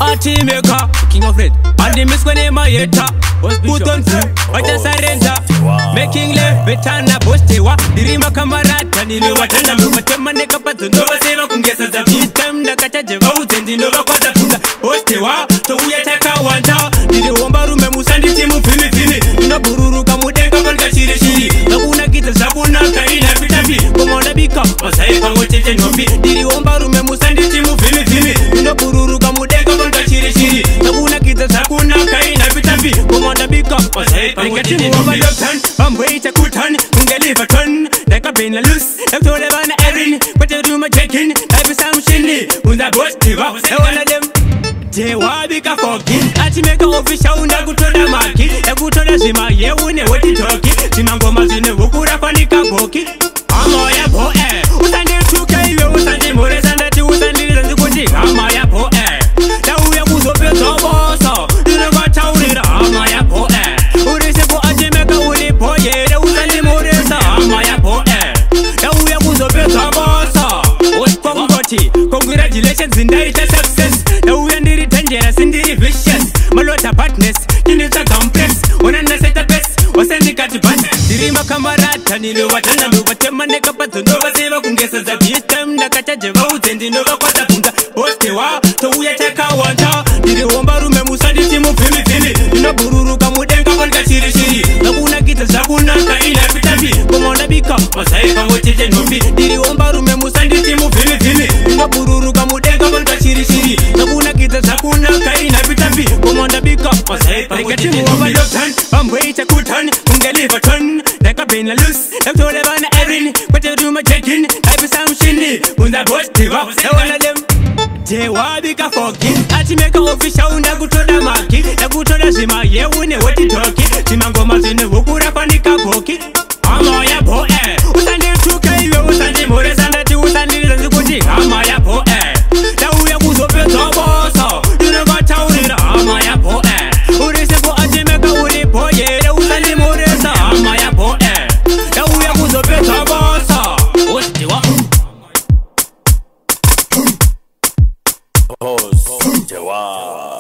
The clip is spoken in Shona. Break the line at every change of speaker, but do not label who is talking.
Party maker, king of red. And the miss when my hater. Put on food, I just surrender. Making left, betana postewa. Dirima kamarata, nilewa tena mwatemma neka patu. Nova seva kungesa za system na kachaje vautendi nova kwata tunga. Postewa, to uyataka wanta. Nile womba rume musandi timu fini fini. Ina bururu kamudenga valga shiri shiri. Nakuna kita sabuna kaina vitafi. Komonda bika, masae pango cheche nopi. Nile womba rume musandi timu fini fini. Ina bururu kamudenga valga shiri shiri. Nakuna kita sabuna kaina vitafi. Komonda bika, masae pango cheche nopi. I'm way to Kutan, Ungeliva ton, like a pin loose, like to the van Erin, but you do my checking, like some shinny, who's a ghost, one of them. Jewabika Foki, Achimeka official, and go to the market, and go to the Zima, yeah, when you're talking, Simango Mazine, Wukura Panika Boki. I'm a yapo air, who's under 2K, who's under Mores and the 2 and the Kuti, I'm a yapo air. Now we are good of your so, you know what town it, I'm a yapo air. Who is it for Achimeka? Congratulations in the success. Now we are in the dangerous in the vicious. Malota partners, in the complex. When I set the best, was sending cat to bat. Dirima Kamarata, Nilo Watana, but the Maneka Patu Nova Seva Kungesa, the system, the Kataja vote, and the Nova Quatapunda. Postewa, so we attack our water. Did the Wombaru Memusadi Timu Fili Fili, no Bururu Kamudenka Shiri Shiri, Nabuna Kita Sabuna, Kaina Pitabi, Komona Bika, Masai Kamoche Nobi, did the Wombaru Memusadi Timu Fili Fili, no Bururu Kamudenka Shiri Shiri, Nabuna Kita Sabuna, Kaina Pitabi, Komona Bika, Masai Kamoche. I'm way to Kutan, Ungeliva ton, like a pin loose, like to the van Erin, but you do my checking, like some shinny, when that was Tiva, one of them. Jewabika Foki, Achimeka official, and I go to the market, I go to the Zima, yeah, when you're talking, Simango Mazine, Wukura Panika Boki. I'm a yapo air, who's under 2K, who's under Mores and the 2 and the Kuti, I'm a yapo air. Now we are good of your so, you know what town it, I'm a yapo air. Who is it for Achimeka, who is for yeah, who's under Mores, I'm a yapo air. Now we are good of your so, what's the one? Pause. Jawab.